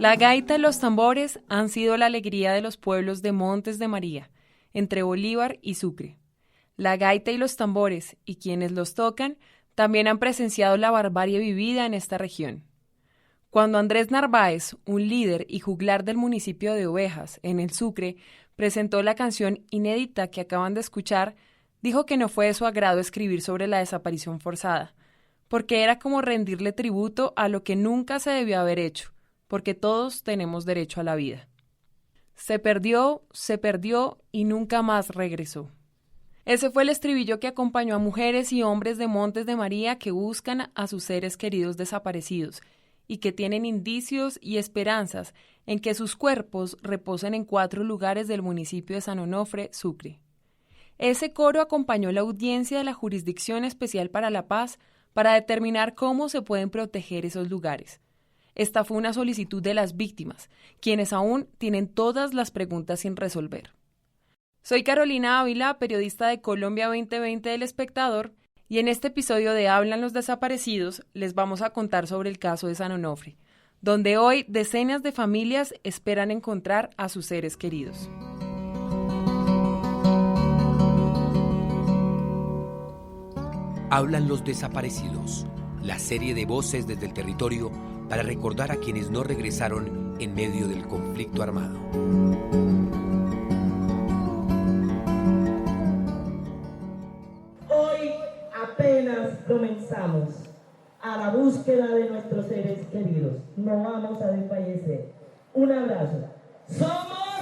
La gaita y los tambores han sido la alegría de los pueblos de Montes de María, entre Bolívar y Sucre. La gaita y los tambores, y quienes los tocan, también han presenciado la barbarie vivida en esta región. Cuando Andrés Narváez, un líder y juglar del municipio de Ovejas, en el Sucre, presentó la canción inédita que acaban de escuchar, dijo que no fue de su agrado escribir sobre la desaparición forzada, porque era como rendirle tributo a lo que nunca se debió haber hecho, porque todos tenemos derecho a la vida. Se perdió y nunca más regresó. Ese fue el estribillo que acompañó a mujeres y hombres de Montes de María que buscan a sus seres queridos desaparecidos y que tienen indicios y esperanzas en que sus cuerpos reposen en 4 lugares del municipio de San Onofre, Sucre. Ese coro acompañó la audiencia de la Jurisdicción Especial para la Paz para determinar cómo se pueden proteger esos lugares. Esta fue una solicitud de las víctimas, quienes aún tienen todas las preguntas sin resolver. Soy Carolina Ávila, periodista de Colombia 2020 del Espectador, y en este episodio de Hablan los Desaparecidos les vamos a contar sobre el caso de San Onofre, donde hoy decenas de familias esperan encontrar a sus seres queridos. Hablan los Desaparecidos, la serie de voces desde el territorio para recordar a quienes no regresaron en medio del conflicto armado. Hoy apenas comenzamos a la búsqueda de nuestros seres queridos. No vamos a desfallecer. Un abrazo. Somos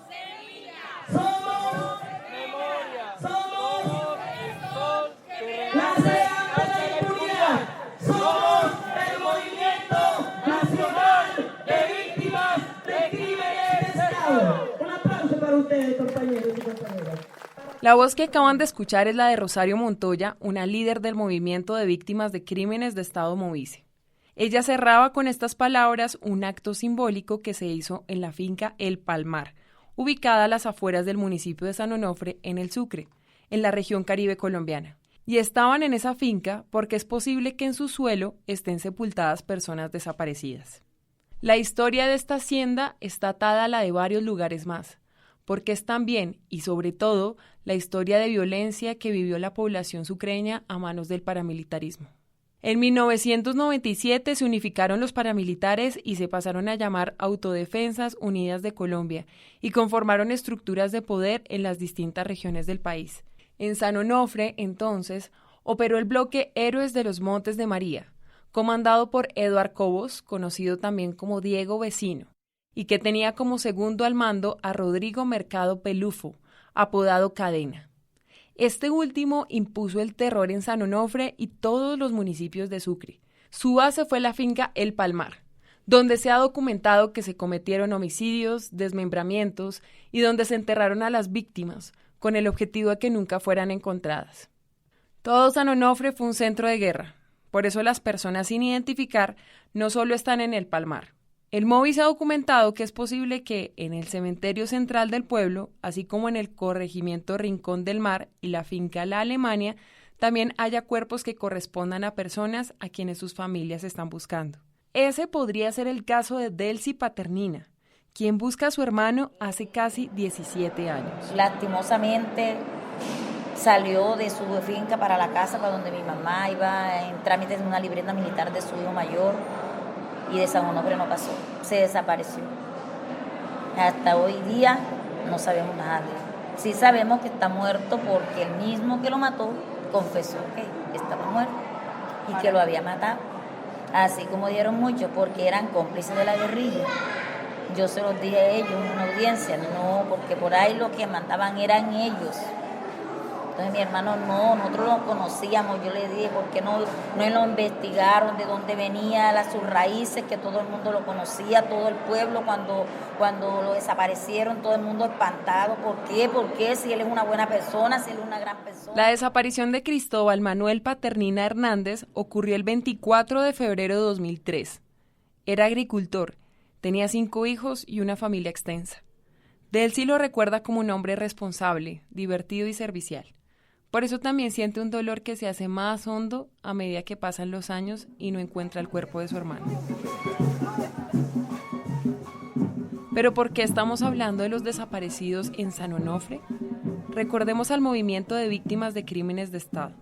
semilla. Somos memoria. Somos el sol que nace antes de la impunidad. Somos el movimiento nacional de víctimas de crímenes de Estado. Un aplauso para ustedes, compañeros y compañeras. La voz que acaban de escuchar es la de Rosario Montoya, una líder del movimiento de víctimas de crímenes de Estado Movice. Ella cerraba con estas palabras un acto simbólico que se hizo en la finca El Palmar, ubicada a las afueras del municipio de San Onofre, en el Sucre, en la región Caribe colombiana. Y estaban en esa finca porque es posible que en su suelo estén sepultadas personas desaparecidas. La historia de esta hacienda está atada a la de varios lugares más, porque es también, y sobre todo, la historia de violencia que vivió la población sucreña a manos del paramilitarismo. En 1997 se unificaron los paramilitares y se pasaron a llamar Autodefensas Unidas de Colombia y conformaron estructuras de poder en las distintas regiones del país. En San Onofre, entonces, operó el bloque Héroes de los Montes de María, comandado por Eduard Cobos, conocido también como Diego Vecino, y que tenía como segundo al mando a Rodrigo Mercado Pelufo, apodado Cadena. Este último impuso el terror en San Onofre y todos los municipios de Sucre. Su base fue la finca El Palmar, donde se ha documentado que se cometieron homicidios, desmembramientos y donde se enterraron a las víctimas, con el objetivo de que nunca fueran encontradas. Todo San Onofre fue un centro de guerra, por eso las personas sin identificar no solo están en El Palmar. El Movice ha documentado que es posible que en el cementerio central del pueblo, así como en el corregimiento Rincón del Mar y la finca La Alemania, también haya cuerpos que correspondan a personas a quienes sus familias están buscando. Ese podría ser el caso de Delcy Paternina, quien busca a su hermano hace casi 17 años. Lastimosamente salió de su finca para la casa, para donde mi mamá iba en trámites de una libreta militar de su hijo mayor. Y de San Onofre no pasó, se desapareció. Hasta hoy día no sabemos nada de él. Sí sabemos que está muerto porque el mismo que lo mató confesó que estaba muerto y que lo había matado. Así como dieron muchos porque eran cómplices de la guerrilla. Yo se los dije a ellos en una audiencia, no, porque por ahí lo que mandaban eran ellos. Entonces mi hermano no, nosotros lo conocíamos, yo le dije, ¿por qué no lo investigaron de dónde venía, sus raíces, que todo el mundo lo conocía, todo el pueblo, cuando lo desaparecieron, todo el mundo espantado? ¿Por qué? ¿Por qué? Si él es una buena persona, si él es una gran persona. La desaparición de Cristóbal Manuel Paternina Hernández ocurrió el 24 de febrero de 2003. Era agricultor, tenía 5 hijos y una familia extensa. Delcy lo recuerda como un hombre responsable, divertido y servicial. Por eso también siente un dolor que se hace más hondo a medida que pasan los años y no encuentra el cuerpo de su hermano. ¿Pero por qué estamos hablando de los desaparecidos en San Onofre? Recordemos al movimiento de víctimas de crímenes de Estado.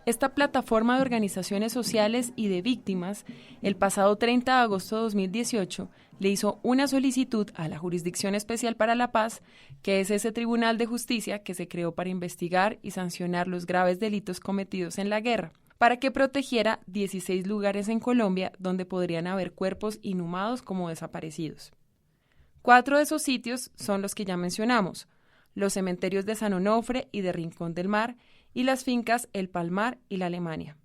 Esta plataforma de organizaciones sociales y de víctimas, el pasado 30 de agosto de 2018, le hizo una solicitud a la Jurisdicción Especial para la Paz, que es ese tribunal de justicia que se creó para investigar y sancionar los graves delitos cometidos en la guerra, para que protegiera 16 lugares en Colombia donde podrían haber cuerpos inhumados como desaparecidos. 4 de esos sitios son los que ya mencionamos: los cementerios de San Onofre y de Rincón del Mar, y las fincas El Palmar y La Alemania.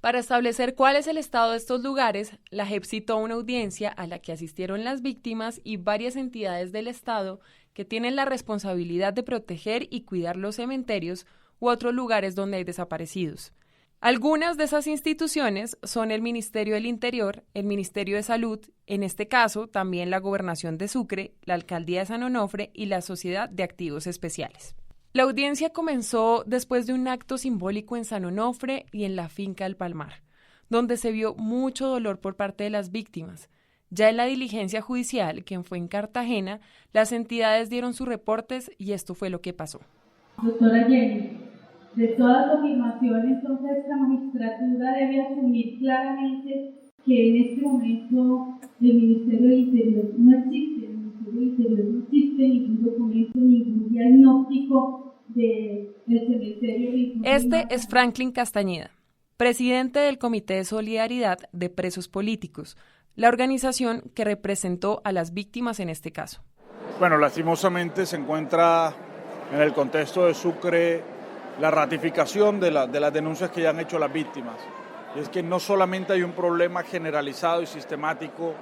Para establecer cuál es el estado de estos lugares, la JEP citó una audiencia a la que asistieron las víctimas y varias entidades del Estado que tienen la responsabilidad de proteger y cuidar los cementerios u otros lugares donde hay desaparecidos. Algunas de esas instituciones son el Ministerio del Interior, el Ministerio de Salud, en este caso también la Gobernación de Sucre, la Alcaldía de San Onofre y la Sociedad de Activos Especiales. La audiencia comenzó después de un acto simbólico en San Onofre y en la finca El Palmar, donde se vio mucho dolor por parte de las víctimas. Ya en la diligencia judicial, que fue en Cartagena, las entidades dieron sus reportes y esto fue lo que pasó. Doctora Jenny, de todas las afirmaciones, entonces la magistratura debe asumir claramente que en este momento el Ministerio del Interior no existe. El Ministerio del Interior no existe ningún documento, ningún diagnóstico del cementerio. Este es Franklin Castañeda, presidente del Comité de Solidaridad de Presos Políticos, la organización que representó a las víctimas en este caso. Bueno, lastimosamente se encuentra en el contexto de Sucre la ratificación de las denuncias que ya han hecho las víctimas. Y es que no solamente hay un problema generalizado y sistemático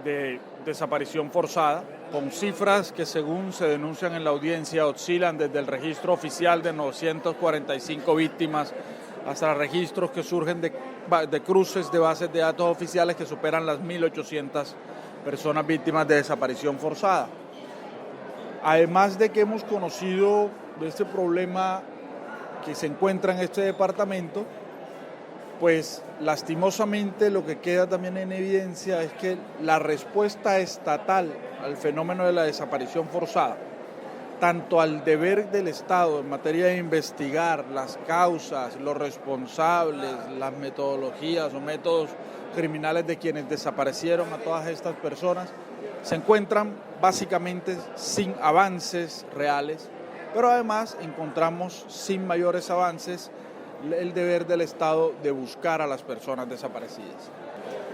de desaparición forzada, con cifras que según se denuncian en la audiencia oscilan desde el registro oficial de 945 víctimas hasta registros que surgen de cruces de bases de datos oficiales que superan las 1.800 personas víctimas de desaparición forzada. Además de que hemos conocido de este problema que se encuentra en este departamento, pues lastimosamente lo que queda también en evidencia es que la respuesta estatal al fenómeno de la desaparición forzada, tanto al deber del Estado en materia de investigar las causas, los responsables, las metodologías o métodos criminales de quienes desaparecieron a todas estas personas, se encuentran básicamente sin avances reales, pero además encontramos sin mayores avances el deber del Estado de buscar a las personas desaparecidas.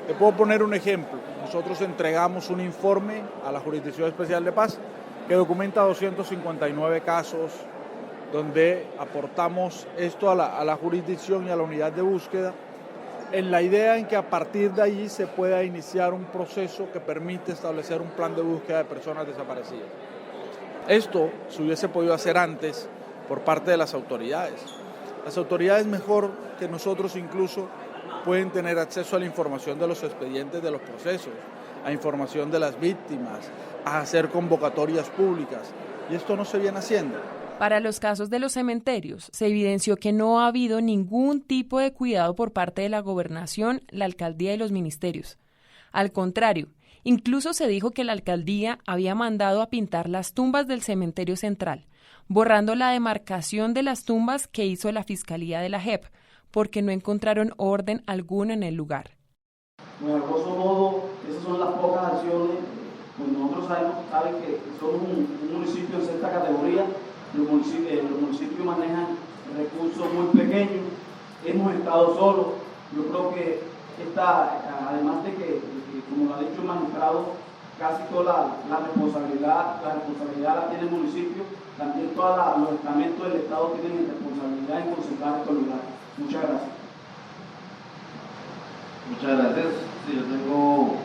Te puedo poner un ejemplo. Nosotros entregamos un informe a la Jurisdicción Especial de Paz que documenta 259 casos donde aportamos esto a la jurisdicción y a la unidad de búsqueda en la idea en que a partir de allí se pueda iniciar un proceso que permite establecer un plan de búsqueda de personas desaparecidas. Esto se hubiese podido hacer antes por parte de las autoridades. Las autoridades mejor que nosotros incluso pueden tener acceso a la información de los expedientes de los procesos, a información de las víctimas, a hacer convocatorias públicas. Y esto no se viene haciendo. Para los casos de los cementerios, se evidenció que no ha habido ningún tipo de cuidado por parte de la gobernación, la alcaldía y los ministerios. Al contrario, incluso se dijo que la alcaldía había mandado a pintar las tumbas del cementerio central, borrando la demarcación de las tumbas que hizo la Fiscalía de la JEP, porque no encontraron orden alguno en el lugar. Bueno, a grosso modo, esas son las pocas acciones, pues nosotros saben que somos un municipio en sexta categoría, los municipios manejan recursos muy pequeños, hemos estado solos, yo creo que además de que, como lo ha dicho el magistrado, casi toda la responsabilidad la tiene el municipio, también todos los estamentos del Estado tienen responsabilidad en conservar estos lugares. Muchas gracias. Muchas gracias. Sí, yo tengo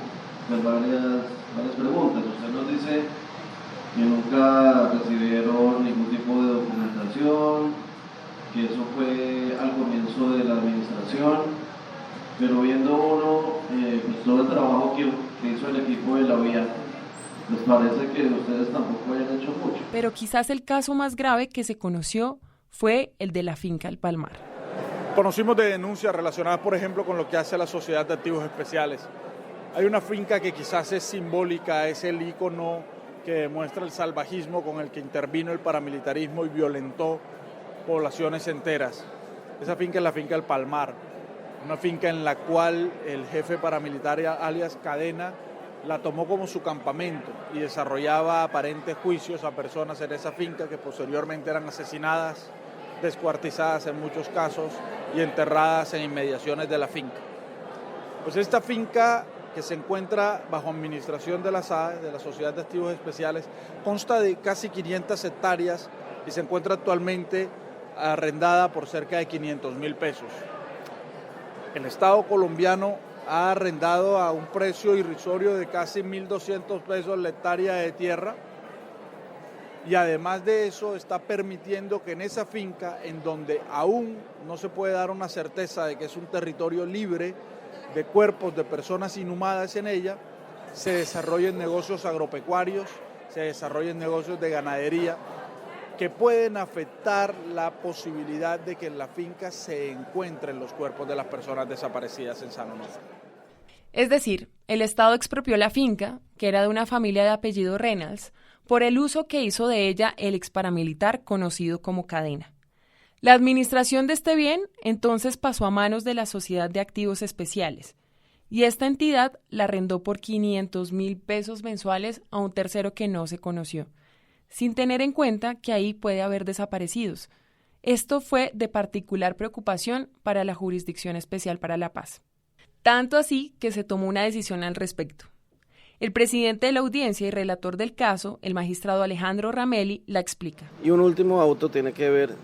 varias preguntas. Usted nos dice que nunca recibieron ningún tipo de documentación, que eso fue al comienzo de la administración, pero viendo uno pues todo el trabajo que hizo el equipo de la vía, ¿les parece que ustedes tampoco hayan hecho mucho? Pero quizás el caso más grave que se conoció fue el de la finca El Palmar. Conocimos de denuncias relacionadas, por ejemplo, con lo que hace la Sociedad de Activos Especiales, Hay una finca que quizás es simbólica, es el ícono que demuestra el salvajismo con el que intervino el paramilitarismo y violentó poblaciones enteras. Esa finca es la finca del Palmar, una finca en la cual el jefe paramilitar alias Cadena la tomó como su campamento y desarrollaba aparentes juicios a personas en esa finca que posteriormente eran asesinadas, descuartizadas en muchos casos y enterradas en inmediaciones de la finca. Pues esta finca, que se encuentra bajo administración de la SAE, de la Sociedad de Activos Especiales, consta de casi 500 hectáreas y se encuentra actualmente arrendada por cerca de 500.000 pesos. El Estado colombiano ha arrendado a un precio irrisorio de casi 1.200 pesos la hectárea de tierra y además de eso está permitiendo que en esa finca, en donde aún no se puede dar una certeza de que es un territorio libre de cuerpos de personas inhumadas en ella, se desarrollen negocios agropecuarios, se desarrollen negocios de ganadería que pueden afectar la posibilidad de que en la finca se encuentren los cuerpos de las personas desaparecidas en San Onofre. Es decir, el Estado expropió la finca, que era de una familia de apellido Reynolds, por el uso que hizo de ella el exparamilitar conocido como Cadena. La administración de este bien entonces pasó a manos de la Sociedad de Activos Especiales, y esta entidad la arrendó por 500.000 pesos mensuales a un tercero que no se conoció, sin tener en cuenta que ahí puede haber desaparecidos. Esto fue de particular preocupación para la Jurisdicción Especial para la Paz. Tanto así que se tomó una decisión al respecto. El presidente de la audiencia y relator del caso, el magistrado Alejandro Ramelli, la explica. Y un último auto tiene que ver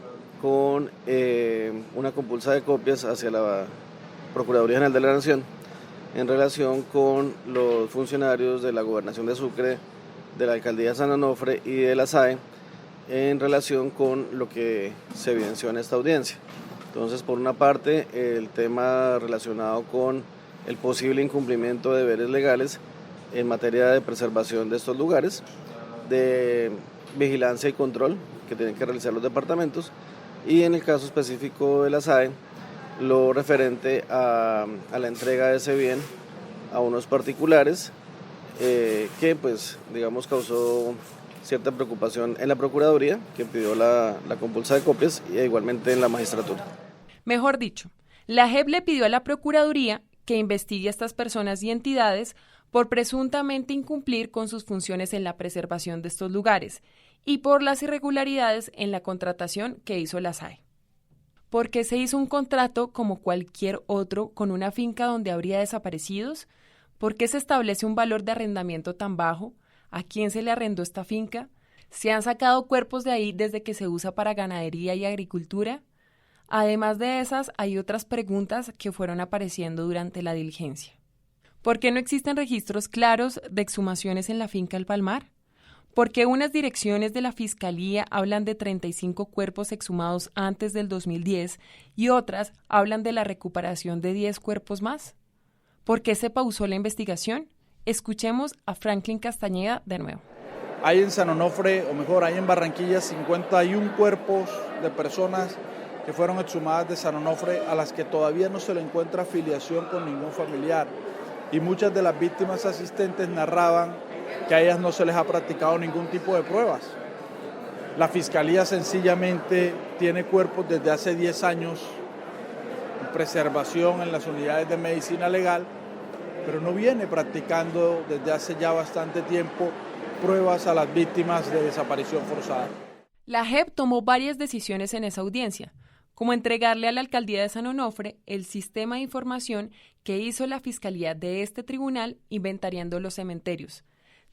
con una compulsa de copias hacia la Procuraduría General de la Nación en relación con los funcionarios de la Gobernación de Sucre, de la Alcaldía de San Onofre y de la SAE en relación con lo que se evidenció en esta audiencia. Entonces, por una parte, el tema relacionado con el posible incumplimiento de deberes legales en materia de preservación de estos lugares, de vigilancia y control que tienen que realizar los departamentos, y en el caso específico de la SAE, lo referente a la entrega de ese bien a unos particulares que, pues, digamos, causó cierta preocupación en la Procuraduría, que pidió la compulsa de copias, y igualmente en la magistratura. Mejor dicho, la JEP le pidió a la Procuraduría que investigue a estas personas y entidades por presuntamente incumplir con sus funciones en la preservación de estos lugares y por las irregularidades en la contratación que hizo la SAE. ¿Por qué se hizo un contrato como cualquier otro con una finca donde habría desaparecidos? ¿Por qué se establece un valor de arrendamiento tan bajo? ¿A quién se le arrendó esta finca? ¿Se han sacado cuerpos de ahí desde que se usa para ganadería y agricultura? Además de esas, hay otras preguntas que fueron apareciendo durante la diligencia. ¿Por qué no existen registros claros de exhumaciones en la finca El Palmar? ¿Por qué unas direcciones de la Fiscalía hablan de 35 cuerpos exhumados antes del 2010 y otras hablan de la recuperación de 10 cuerpos más? ¿Por qué se pausó la investigación? Escuchemos a Franklin Castañeda de nuevo. Hay en San Onofre, o mejor, hay en Barranquilla 51 cuerpos de personas que fueron exhumadas de San Onofre a las que todavía no se le encuentra afiliación con ningún familiar. Y muchas de las víctimas asistentes narraban que a ellas no se les ha practicado ningún tipo de pruebas. La Fiscalía sencillamente tiene cuerpos desde hace 10 años en preservación en las unidades de medicina legal, pero no viene practicando desde hace ya bastante tiempo pruebas a las víctimas de desaparición forzada. La JEP tomó varias decisiones en esa audiencia, como entregarle a la Alcaldía de San Onofre el sistema de información que hizo la Fiscalía de este tribunal inventariando los cementerios.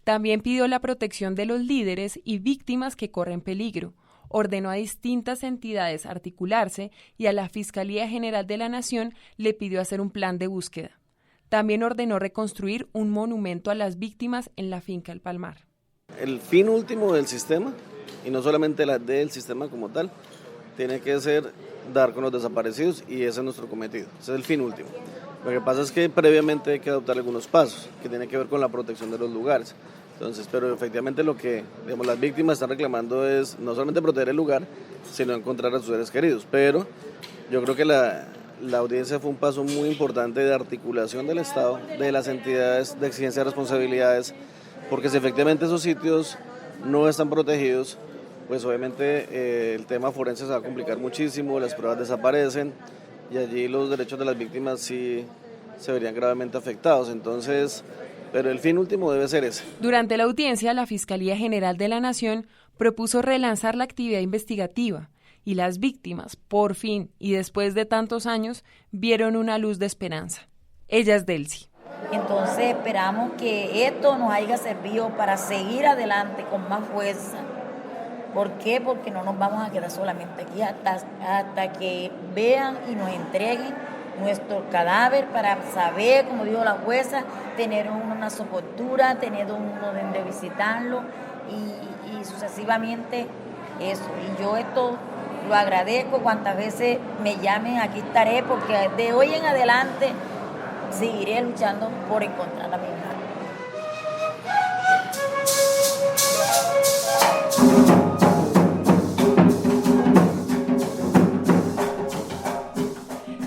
También pidió la protección de los líderes y víctimas que corren peligro, ordenó a distintas entidades articularse y a la Fiscalía General de la Nación le pidió hacer un plan de búsqueda. También ordenó reconstruir un monumento a las víctimas en la finca El Palmar. El fin último del sistema, y no solamente la del sistema como tal, tiene que ser dar con los desaparecidos, y ese es nuestro cometido, ese es el fin último. Lo que pasa es que previamente hay que adoptar algunos pasos que tienen que ver con la protección de los lugares. Entonces, pero efectivamente lo que, digamos, las víctimas están reclamando es no solamente proteger el lugar, sino encontrar a sus seres queridos. Pero yo creo que la la audiencia fue un paso muy importante de articulación del Estado, de las entidades de exigencia de responsabilidades, porque si efectivamente esos sitios no están protegidos, pues obviamente el tema forense se va a complicar muchísimo, las pruebas desaparecen y allí los derechos de las víctimas sí se verían gravemente afectados. Entonces, pero el fin último debe ser ese. Durante la audiencia, la Fiscalía General de la Nación propuso relanzar la actividad investigativa y las víctimas, por fin y después de tantos años, vieron una luz de esperanza. Ella es Delcy. Entonces esperamos que esto nos haya servido para seguir adelante con más fuerza. ¿Por qué? Porque no nos vamos a quedar solamente aquí hasta que vean y nos entreguen nuestro cadáver para saber, como dijo la jueza, tener una sepultura, tener uno donde visitarlo y sucesivamente eso. Y yo esto lo agradezco, cuantas veces me llamen, aquí estaré, porque de hoy en adelante seguiré luchando por encontrar a mi hija.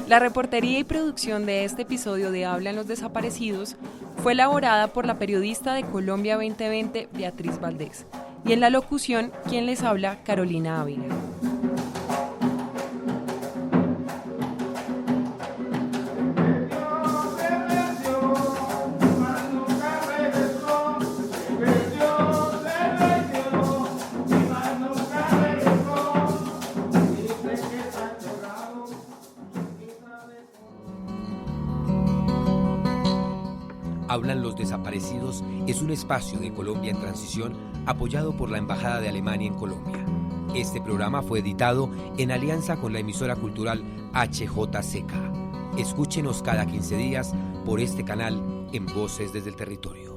La reportería y producción de este episodio de Hablan los Desaparecidos fue elaborada por la periodista de Colombia 2020, Beatriz Valdés, y en la locución, quien les habla, Carolina Ávila. Hablan los Desaparecidos es un espacio de Colombia en transición apoyado por la Embajada de Alemania en Colombia. Este programa fue editado en alianza con la emisora cultural HJCK. Escúchenos cada 15 días por este canal en Voces desde el Territorio.